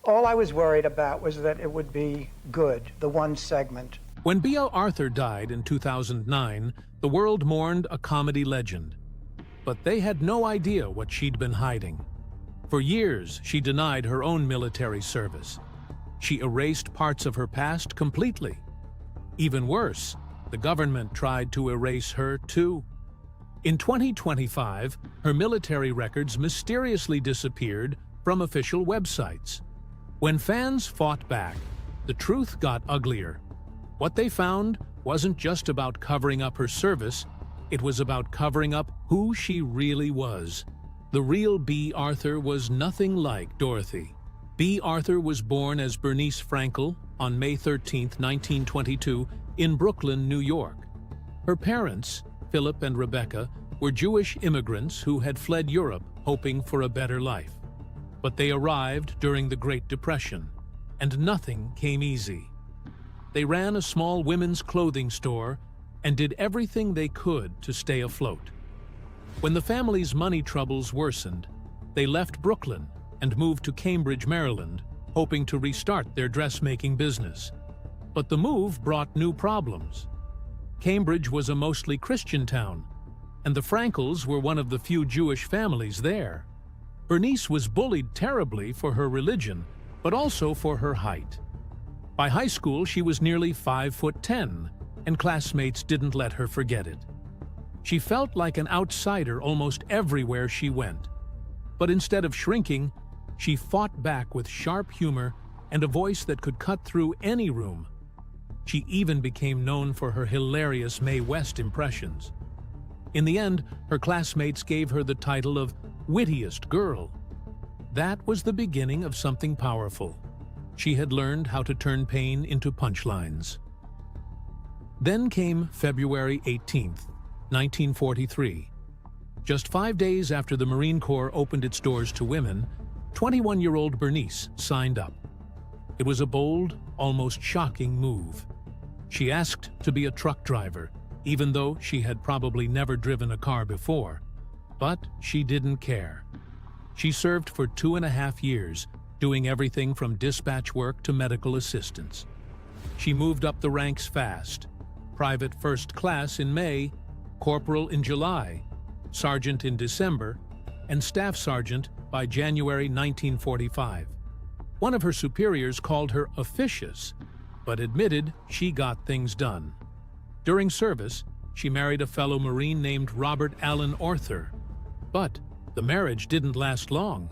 All I was worried about was that it would be good, the one segment. When Bea Arthur died in 2009, the world mourned a comedy legend. But they had no idea what she'd been hiding. For years, she denied her own military service. She erased parts of her past completely. Even worse, the government tried to erase her too. In 2025, her military records mysteriously disappeared from official websites. When fans fought back, the truth got uglier. What they found wasn't just about covering up her service, it was about covering up who she really was. The real Bea Arthur was nothing like Dorothy. Bea Arthur was born as Bernice Frankel on May 13, 1922, in Brooklyn, New York. Her parents, Philip and Rebecca, were Jewish immigrants who had fled Europe hoping for a better life. But they arrived during the Great Depression, and nothing came easy. They ran a small women's clothing store and did everything they could to stay afloat. When the family's money troubles worsened, they left Brooklyn and moved to Cambridge, Maryland, hoping to restart their dressmaking business. But the move brought new problems. Cambridge was a mostly Christian town, and the Frankels were one of the few Jewish families there. Bernice was bullied terribly for her religion, but also for her height. By high school, she was nearly 5'10", and classmates didn't let her forget it. She felt like an outsider almost everywhere she went. But instead of shrinking, she fought back with sharp humor and a voice that could cut through any room. She even became known for her hilarious Mae West impressions. In the end, her classmates gave her the title of wittiest girl. That was the beginning of something powerful. She had learned how to turn pain into punchlines. Then came February 18th, 1943. Just 5 days after the Marine Corps opened its doors to women, 21-year-old Bernice signed up. It was a bold, almost shocking move. She asked to be a truck driver, even though she had probably never driven a car before. But she didn't care. She served for 2.5 years, doing everything from dispatch work to medical assistance. She moved up the ranks fast. Private first class in May, corporal in July, sergeant in December, and staff sergeant by January 1945. One of her superiors called her officious, but admitted she got things done. During service, she married a fellow Marine named Robert Allen Arthur. But the marriage didn't last long.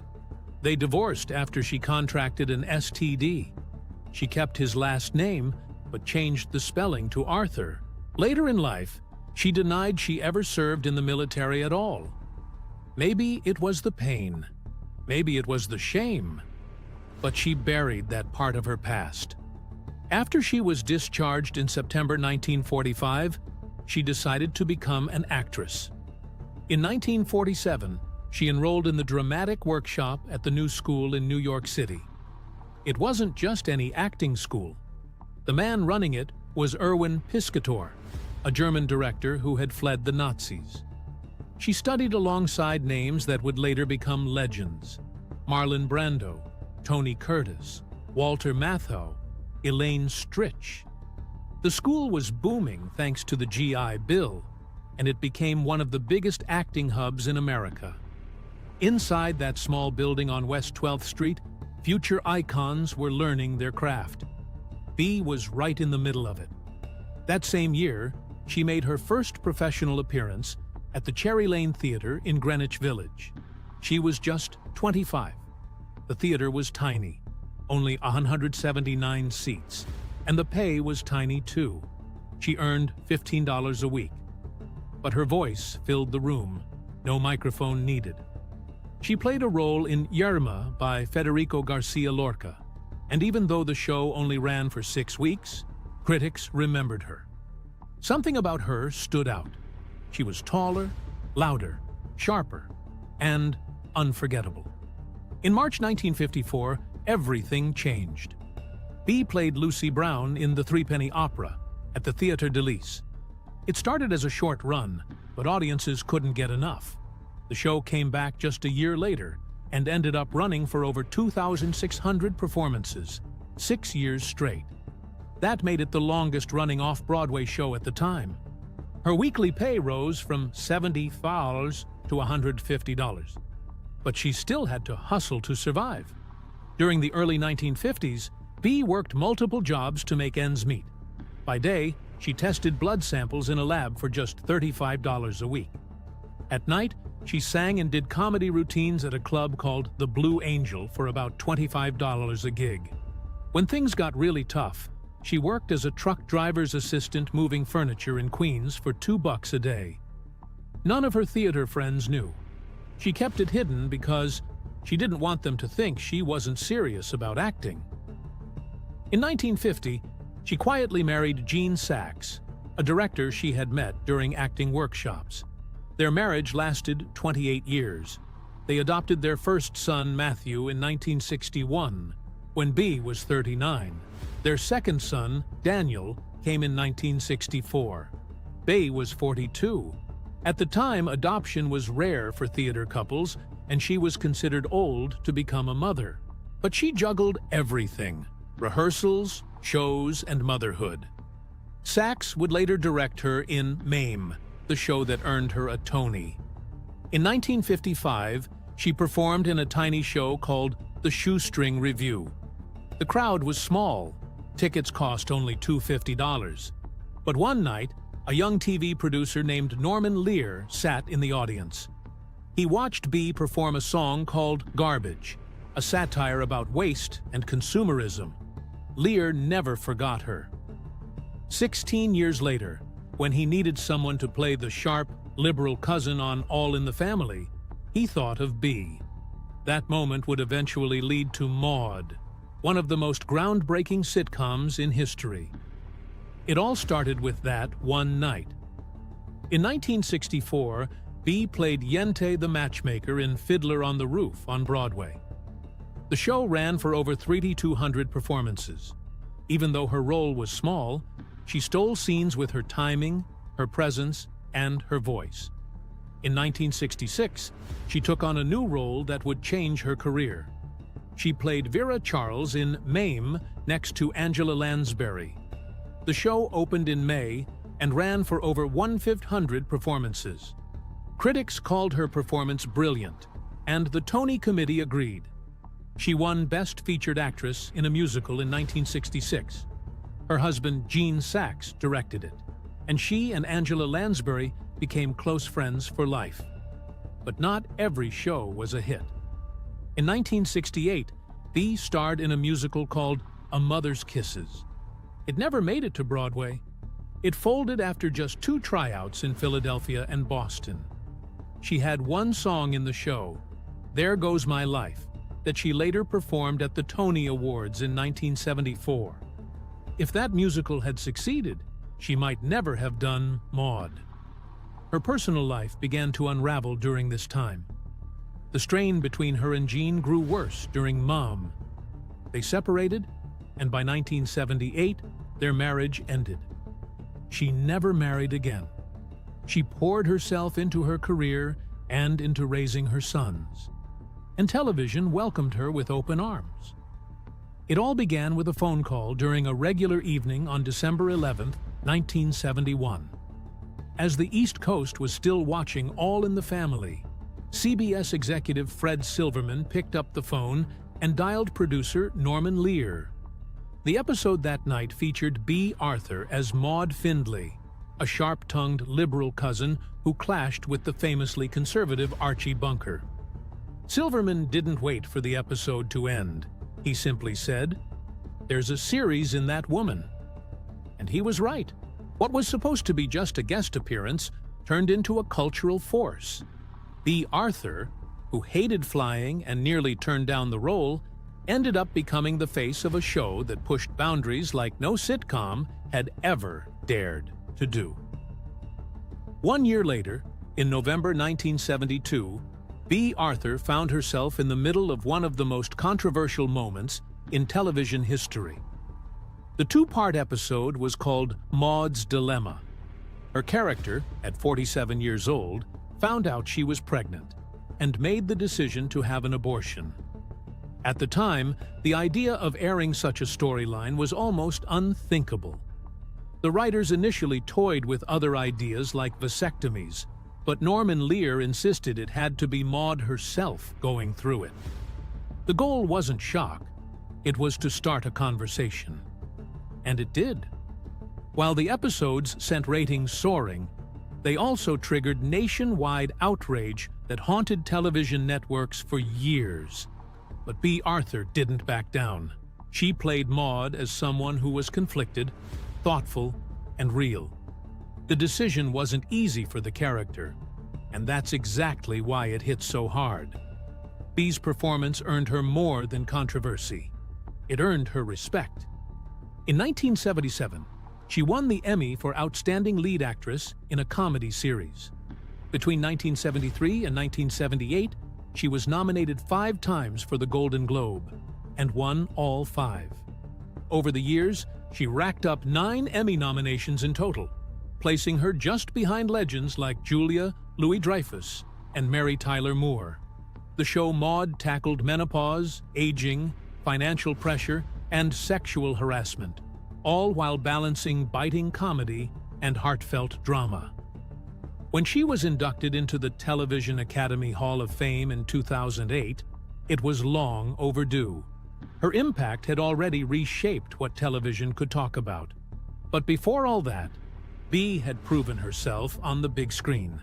They divorced after she contracted an STD. She kept his last name, but changed the spelling to Arthur. Later in life, she denied she ever served in the military at all. Maybe it was the pain. Maybe it was the shame. But she buried that part of her past. After she was discharged in September 1945, she decided to become an actress. In 1947, she enrolled in the dramatic workshop at the New School in New York City. It wasn't just any acting school. The man running it was Erwin Piscator, a German director who had fled the Nazis. She studied alongside names that would later become legends: Marlon Brando, Tony Curtis, Walter Matthau, Elaine Stritch. The school was booming thanks to the GI Bill, and it became one of the biggest acting hubs in America. Inside that small building on West 12th Street, future icons were learning their craft. Bea was right in the middle of it. That same year, she made her first professional appearance at the Cherry Lane Theater in Greenwich Village. She was just 25. The theater was tiny, only 179 seats, and the pay was tiny too. She earned $15 a week. But her voice filled the room, no microphone needed. She played a role in Yerma by Federico Garcia Lorca, and even though the show only ran for 6 weeks, critics remembered her. Something about her stood out. She was taller, louder, sharper, and unforgettable. In March 1954, everything changed. Bea played Lucy Brown in the Threepenny Opera at the Théâtre de Lys. It started as a short run, but audiences couldn't get enough. The show came back just a year later, and ended up running for over 2,600 performances, 6 years straight. That made it the longest-running off-Broadway show at the time. Her weekly pay rose from $70 to $150, but she still had to hustle to survive. During the early 1950s, Bea worked multiple jobs to make ends meet. By day, she tested blood samples in a lab for just $35 a week. At night, she sang and did comedy routines at a club called the Blue Angel for about $25 a gig. When things got really tough, she worked as a truck driver's assistant moving furniture in Queens for $2 a day. None of her theater friends knew. She kept it hidden because she didn't want them to think she wasn't serious about acting. In 1950, she quietly married Gene Saks, a director she had met during acting workshops. Their marriage lasted 28 years. They adopted their first son, Matthew, in 1961, when Bea was 39. Their second son, Daniel, came in 1964. Bea was 42. At the time, adoption was rare for theater couples, and she was considered old to become a mother. But she juggled everything: rehearsals, shows, and motherhood. Saks would later direct her in Mame, the show that earned her a Tony. In 1955, she performed in a tiny show called The Shoestring Revue. The crowd was small. Tickets cost only $250. But one night, a young TV producer named Norman Lear sat in the audience. He watched Bea perform a song called Garbage, a satire about waste and consumerism. Lear never forgot her. 16 years later, when he needed someone to play the sharp, liberal cousin on All in the Family, he thought of Bea. That moment would eventually lead to Maude, one of the most groundbreaking sitcoms in history. It all started with that one night. In 1964, Bea played Yente the Matchmaker in Fiddler on the Roof on Broadway. The show ran for over 3,200 performances. Even though her role was small, she stole scenes with her timing, her presence, and her voice. In 1966, she took on a new role that would change her career. She played Vera Charles in Mame next to Angela Lansbury. The show opened in May and ran for over 1,500 performances. Critics called her performance brilliant, and the Tony Committee agreed. She won Best Featured Actress in a Musical in 1966. Her husband, Gene Saks, directed it, and she and Angela Lansbury became close friends for life. But not every show was a hit. In 1968, Bea starred in a musical called A Mother's Kisses. It never made it to Broadway. It folded after just 2 tryouts in Philadelphia and Boston. She had one song in the show, There Goes My Life, that she later performed at the Tony Awards in 1974. If that musical had succeeded, she might never have done Maude. Her personal life began to unravel during this time. The strain between her and Gene grew worse during Mom. They separated, and by 1978, their marriage ended. She never married again. She poured herself into her career and into raising her sons. And television welcomed her with open arms. It all began with a phone call during a regular evening on December 11, 1971. As the East Coast was still watching All in the Family, CBS executive Fred Silverman picked up the phone and dialed producer Norman Lear. The episode that night featured Bea Arthur as Maude Findlay, a sharp-tongued liberal cousin who clashed with the famously conservative Archie Bunker. Silverman didn't wait for the episode to end. He simply said, "There's a series in that woman." And he was right. What was supposed to be just a guest appearance turned into a cultural force. Bea Arthur, who hated flying and nearly turned down the role, ended up becoming the face of a show that pushed boundaries like no sitcom had ever dared to do. 1 year later, in November 1972, Bea Arthur found herself in the middle of one of the most controversial moments in television history. The 2-part episode was called Maude's Dilemma. Her character, at 47 years old, found out she was pregnant. and made the decision to have an abortion. At the time, the idea of airing such a storyline was almost unthinkable. The writers initially toyed with other ideas like vasectomies, but Norman Lear insisted it had to be Maude herself going through it. The goal wasn't shock, it was to start a conversation. And it did. While the episodes sent ratings soaring, they also triggered nationwide outrage that haunted television networks for years. But Bea Arthur didn't back down. She played Maude as someone who was conflicted, thoughtful, and real. The decision wasn't easy for the character, and that's exactly why it hit so hard. Bea's performance earned her more than controversy. It earned her respect. In 1977, she won the Emmy for Outstanding Lead Actress in a Comedy Series. Between 1973 and 1978, she was nominated 5 times for the Golden Globe and won all 5. Over the years, she racked up 9 Emmy nominations in total, placing her just behind legends like Julia Louis-Dreyfus and Mary Tyler Moore. The show Maude tackled menopause, aging, financial pressure, and sexual harassment, all while balancing biting comedy and heartfelt drama. When she was inducted into the Television Academy Hall of Fame in 2008, it was long overdue. Her impact had already reshaped what television could talk about. But before all that, Bea had proven herself on the big screen.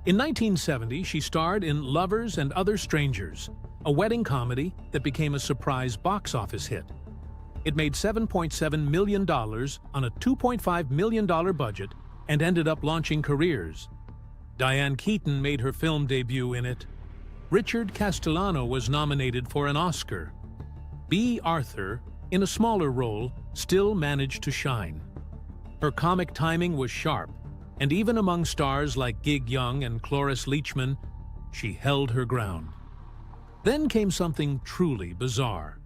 In 1970, she starred in Lovers and Other Strangers, a wedding comedy that became a surprise box office hit. It made $7.7 million on a $2.5 million budget and ended up launching careers. Diane Keaton made her film debut in it. Richard Castellano was nominated for an Oscar. Bea Arthur, in a smaller role, still managed to shine. Her comic timing was sharp, and even among stars like Gig Young and Cloris Leachman, she held her ground. Then came something truly bizarre.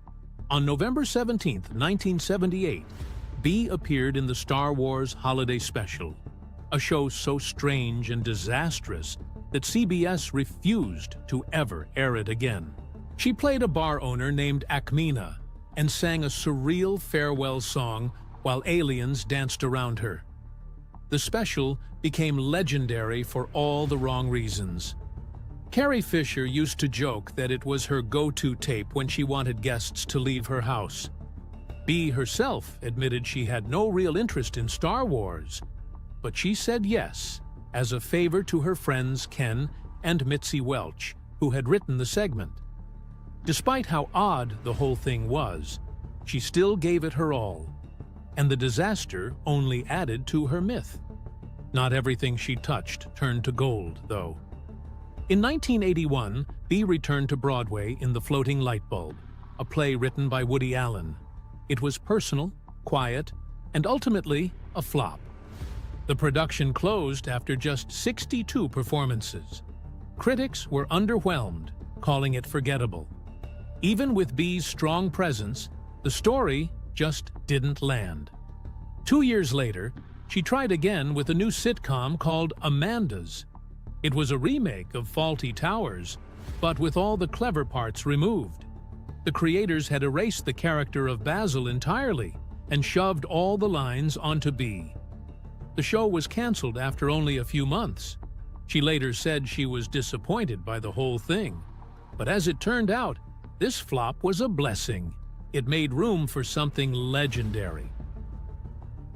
On November 17, 1978, Bea appeared in the Star Wars Holiday Special, a show so strange and disastrous that CBS refused to ever air it again. She played a bar owner named Akmina and sang a surreal farewell song while aliens danced around her. The special became legendary for all the wrong reasons. Carrie Fisher used to joke that it was her go-to tape when she wanted guests to leave her house. Bea herself admitted she had no real interest in Star Wars, but she said yes as a favor to her friends Ken and Mitzi Welch, who had written the segment. Despite how odd the whole thing was, she still gave it her all, and the disaster only added to her myth. Not everything she touched turned to gold, though. In 1981, Bea returned to Broadway in The Floating Light Bulb, a play written by Woody Allen. It was personal, quiet, and ultimately a flop. The production closed after just 62 performances. Critics were underwhelmed, calling it forgettable. Even with Bea's strong presence, the story just didn't land. 2 years later, she tried again with a new sitcom called Amanda's. It was a remake of Fawlty Towers, but with all the clever parts removed. The creators had erased the character of Basil entirely and shoved all the lines onto Bea. The show was canceled after only a few months. She later said she was disappointed by the whole thing. But as it turned out, this flop was a blessing. It made room for something legendary.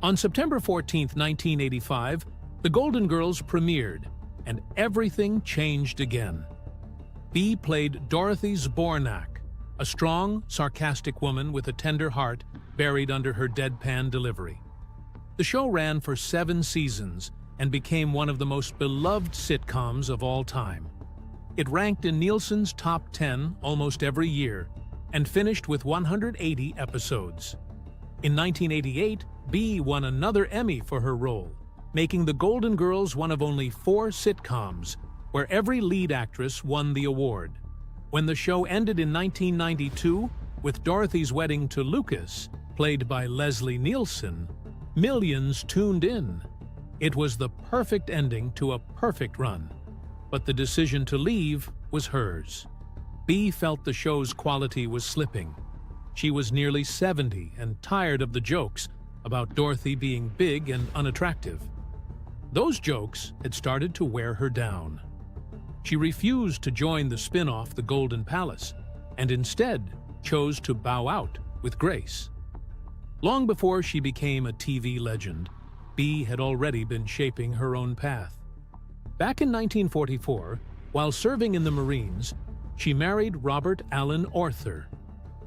On September 14, 1985, The Golden Girls premiered, and everything changed again. Bea played Dorothy Zbornak, a strong, sarcastic woman with a tender heart buried under her deadpan delivery. The show ran for 7 seasons and became one of the most beloved sitcoms of all time. It ranked in Nielsen's top 10 almost every year and finished with 180 episodes. In 1988, Bea won another Emmy for her role, making The Golden Girls one of only 4 sitcoms where every lead actress won the award. When the show ended in 1992 with Dorothy's wedding to Lucas, played by Leslie Nielsen, millions tuned in. It was the perfect ending to a perfect run. but the decision to leave was hers. Bea felt the show's quality was slipping. She was nearly 70 and tired of the jokes about Dorothy being big and unattractive. Those jokes had started to wear her down. She refused to join the spin-off The Golden Palace, and instead chose to bow out with grace. Long before she became a TV legend, Bea had already been shaping her own path. Back in 1944, while serving in the Marines, she married Robert Allen Arthur.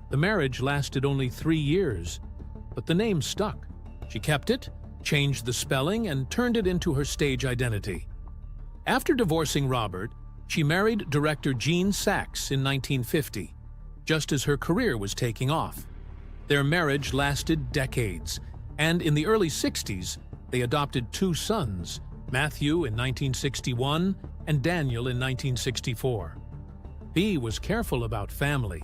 The marriage lasted only 3 years, but the name stuck. She kept it, changed the spelling, and turned it into her stage identity. After divorcing Robert, she married director Gene Saks in 1950, just as her career was taking off. Their marriage lasted decades, and in the early 60s, they adopted 2 sons, Matthew in 1961 and Daniel in 1964. Bea was careful about family.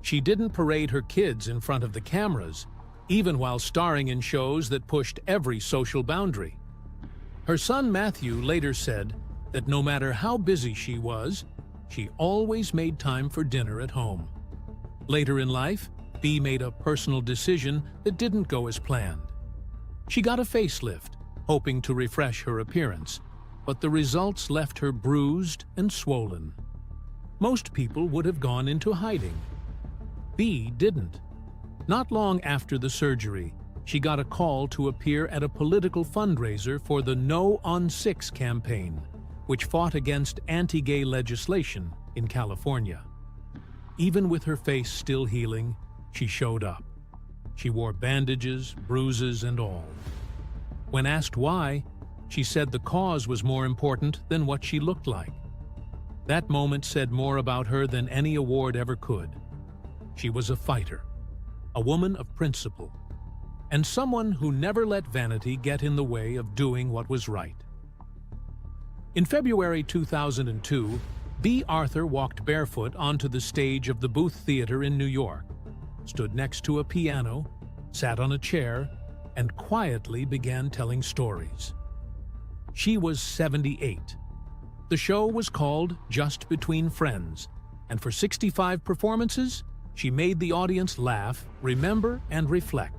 She didn't parade her kids in front of the cameras, even while starring in shows that pushed every social boundary. Her son Matthew later said that no matter how busy she was, she always made time for dinner at home. Later in life, Bea made a personal decision that didn't go as planned. She got a facelift, hoping to refresh her appearance, but the results left her bruised and swollen. Most people would have gone into hiding. Bea didn't. Not long after the surgery, she got a call to appear at a political fundraiser for the No on 6 campaign, which fought against anti-gay legislation in California. Even with her face still healing, she showed up. She wore bandages, bruises, and all. When asked why, she said the cause was more important than what she looked like. That moment said more about her than any award ever could. She was a fighter, a woman of principle, and someone who never let vanity get in the way of doing what was right. In February 2002, Bea Arthur walked barefoot onto the stage of the Booth Theater in New York, stood next to a piano, sat on a chair, and quietly began telling stories. She was 78. The show was called Just Between Friends, and for 65 performances, she made the audience laugh, remember, and reflect.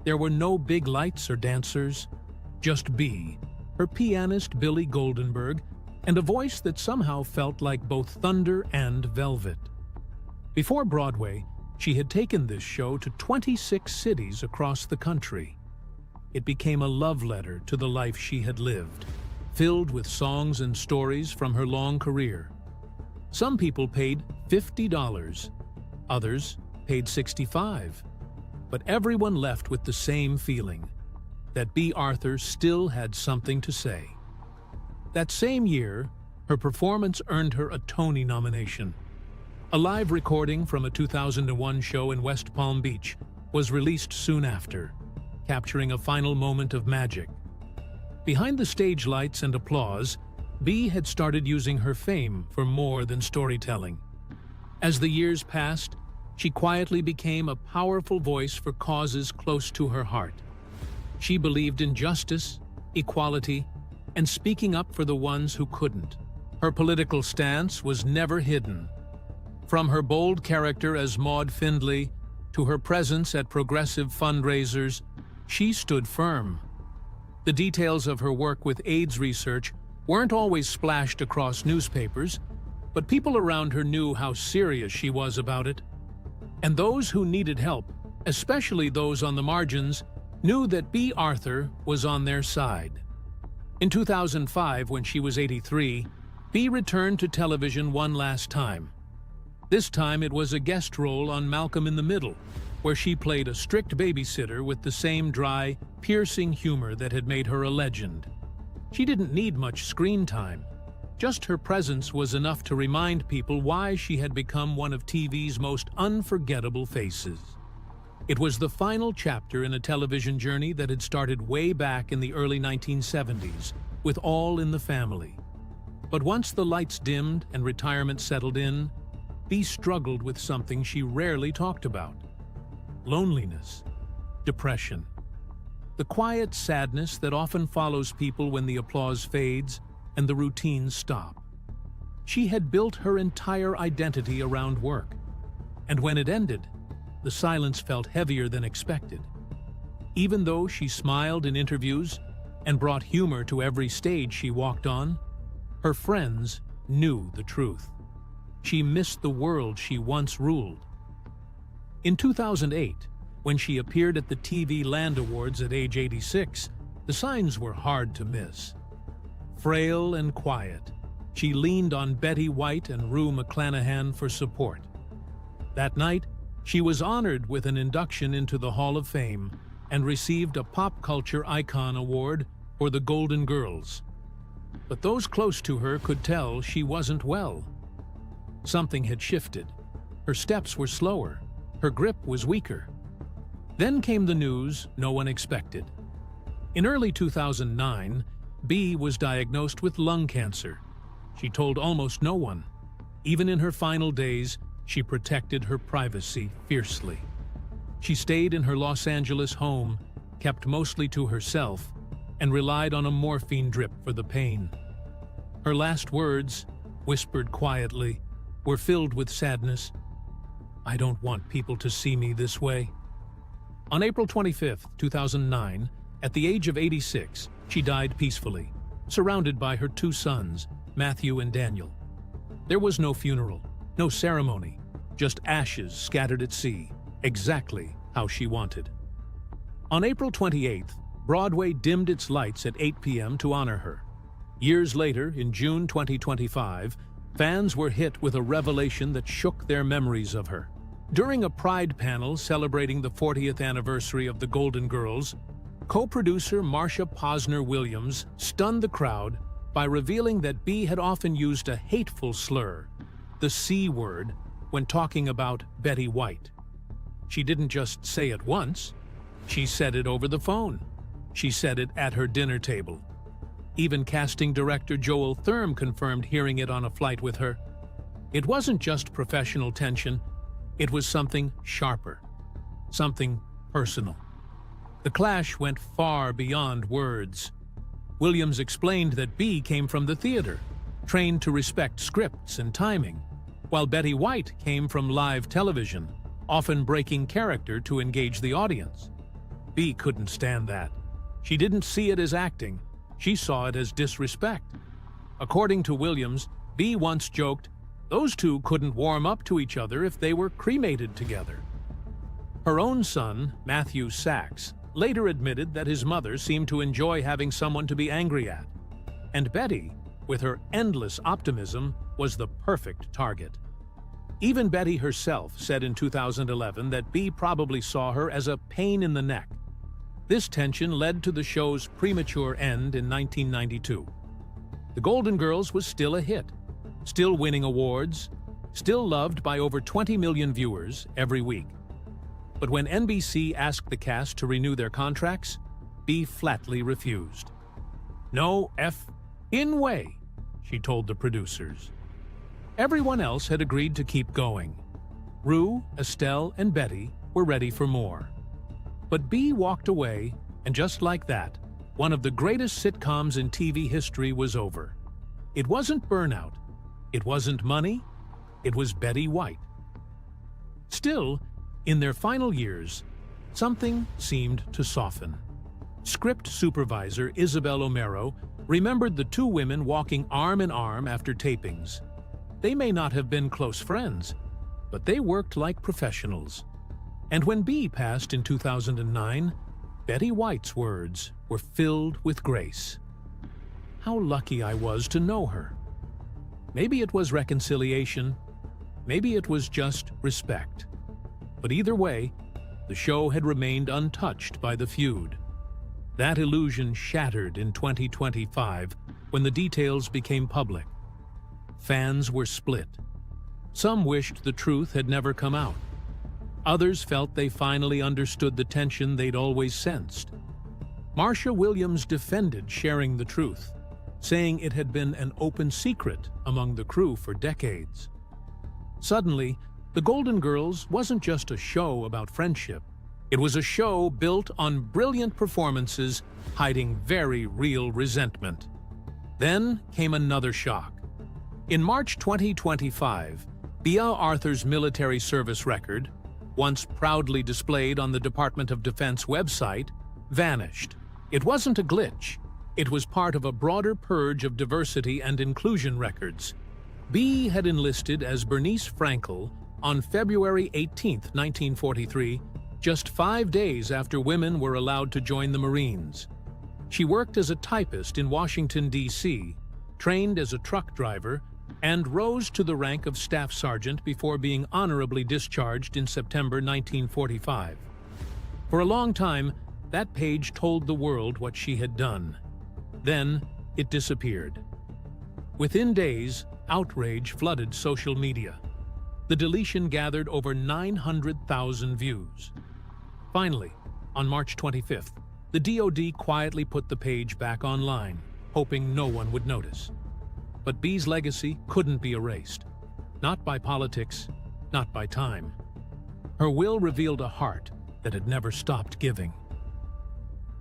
There were no big lights or dancers, just Bea, her pianist Billy Goldenberg, and a voice that somehow felt like both thunder and velvet. Before Broadway, she had taken this show to 26 cities across the country. It became a love letter to the life she had lived, filled with songs and stories from her long career. Some people paid $50, others paid $65, but everyone left with the same feeling, that Bea Arthur still had something to say. That same year, her performance earned her a Tony nomination. A live recording from a 2001 show in West Palm Beach was released soon after, capturing a final moment of magic. Behind the stage lights and applause, Bea had started using her fame for more than storytelling. As the years passed, she quietly became a powerful voice for causes close to her heart. She believed in justice, equality, and speaking up for the ones who couldn't. Her political stance was never hidden. From her bold character as Maud Findlay to her presence at progressive fundraisers, she stood firm. The details of her work with AIDS research weren't always splashed across newspapers, but people around her knew how serious she was about it. And those who needed help, especially those on the margins, knew that Bea Arthur was on their side. In 2005, when she was 83, Bea returned to television one last time. This time it was a guest role on Malcolm in the Middle, where she played a strict babysitter with the same dry, piercing humor that had made her a legend. She didn't need much screen time. Just her presence was enough to remind people why she had become one of TV's most unforgettable faces. It was the final chapter in a television journey that had started way back in the early 1970s, with All in the Family. But once the lights dimmed and retirement settled in, Bea struggled with something she rarely talked about: loneliness, depression, the quiet sadness that often follows people when the applause fades and the routines stop. She had built her entire identity around work. And when it ended, the silence felt heavier than expected. Even though she smiled in interviews and brought humor to every stage she walked on, her friends knew the truth. She missed the world she once ruled. In 2008, when she appeared at the TV Land Awards at age 86, the signs were hard to miss. Frail and quiet, she leaned on Betty White and Rue McClanahan for support. That night, she was honored with an induction into the Hall of Fame and received a Pop Culture Icon Award for the Golden Girls. But those close to her could tell she wasn't well. Something had shifted. Her steps were slower. Her grip was weaker. Then came the news no one expected. In early 2009, Bea was diagnosed with lung cancer. She told almost no one. Even in her final days, she protected her privacy fiercely. She stayed in her Los Angeles home, kept mostly to herself, and relied on a morphine drip for the pain. Her last words, whispered quietly, were filled with sadness. "I don't want people to see me this way." On April 25, 2009, at the age of 86, she died peacefully, surrounded by her two sons, Matthew and Daniel. There was no funeral, no ceremony, just ashes scattered at sea, exactly how she wanted. On April 28th, Broadway dimmed its lights at 8 p.m. to honor her. Years later, in June 2025, fans were hit with a revelation that shook their memories of her. During a Pride panel celebrating the 40th anniversary of the Golden Girls, co-producer Marsha Posner Williams stunned the crowd by revealing that Bea had often used a hateful slur, the C word, when talking about Betty White. She didn't just say it once, she said it over the phone. She said it at her dinner table. Even casting director Joel Thurm confirmed hearing it on a flight with her. It wasn't just professional tension, it was something sharper, something personal. The clash went far beyond words. Williams explained that Bea came from the theater, trained to respect scripts and timing, while Betty White came from live television, often breaking character to engage the audience. Bea couldn't stand that. She didn't see it as acting, she saw it as disrespect. According to Williams, Bea once joked, those two couldn't warm up to each other if they were cremated together. Her own son, Matthew Sachs, later admitted that his mother seemed to enjoy having someone to be angry at. And Betty, with her endless optimism, was the perfect target. Even Betty herself said in 2011 that Bea probably saw her as a pain in the neck. This tension led to the show's premature end in 1992. The Golden Girls was still a hit, still winning awards, still loved by over 20 million viewers every week. But when NBC asked the cast to renew their contracts, Bea flatly refused. "No in way," she told the producers. Everyone else had agreed to keep going. Rue, Estelle, and Betty were ready for more. But Bea walked away, and just like that, one of the greatest sitcoms in TV history was over. It wasn't burnout, it wasn't money, it was Betty White. Still, in their final years, something seemed to soften. Script supervisor Isabel O'Mero remembered the two women walking arm in arm after tapings. They may not have been close friends, but they worked like professionals. And when Bea passed in 2009, Betty White's words were filled with grace. "How lucky I was to know her." Maybe it was reconciliation, maybe it was just respect. But either way, the show had remained untouched by the feud. That illusion shattered in 2025 when the details became public. Fans were split. Some wished the truth had never come out. Others felt they finally understood the tension they'd always sensed. Marsha Williams defended sharing the truth, saying it had been an open secret among the crew for decades. Suddenly, The Golden Girls wasn't just a show about friendship. It was a show built on brilliant performances hiding very real resentment. Then came another shock. In March 2025, Bea Arthur's military service record, once proudly displayed on the Department of Defense website, vanished. It wasn't a glitch. It was part of a broader purge of diversity and inclusion records. Bea had enlisted as Bernice Frankel on February 18, 1943, just 5 days after women were allowed to join the Marines. She worked as a typist in Washington, D.C., trained as a truck driver, and rose to the rank of staff sergeant before being honorably discharged in September 1945. For a long time, that page told the world what she had done. Then, it disappeared. Within days, outrage flooded social media. The deletion gathered over 900,000 views. Finally, on March 25th, the DoD quietly put the page back online, hoping no one would notice. But Bea's legacy couldn't be erased. Not by politics, not by time. Her will revealed a heart that had never stopped giving.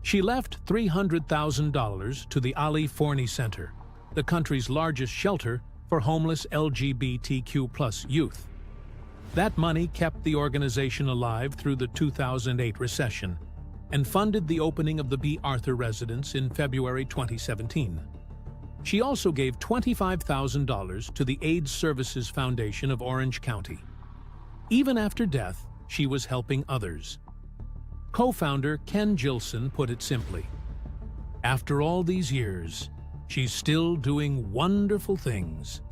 She left $300,000 to the Ali Forney Center, the country's largest shelter for homeless LGBTQ+ youth. That money kept the organization alive through the 2008 recession and funded the opening of the Bea Arthur residence in February 2017. She also gave $25,000 to the AIDS Services Foundation of Orange County. Even after death, she was helping others. Co-founder Ken Gilson put it simply, "After all these years, she's still doing wonderful things."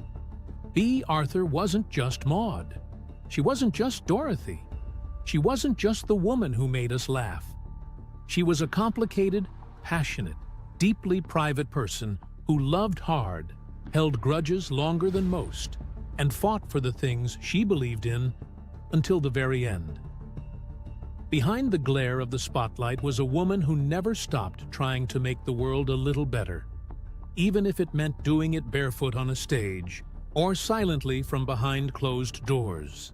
Bea Arthur wasn't just Maude. She wasn't just Dorothy. She wasn't just the woman who made us laugh. She was a complicated, passionate, deeply private person who loved hard, held grudges longer than most, and fought for the things she believed in until the very end. Behind the glare of the spotlight was a woman who never stopped trying to make the world a little better, even if it meant doing it barefoot on a stage or silently from behind closed doors.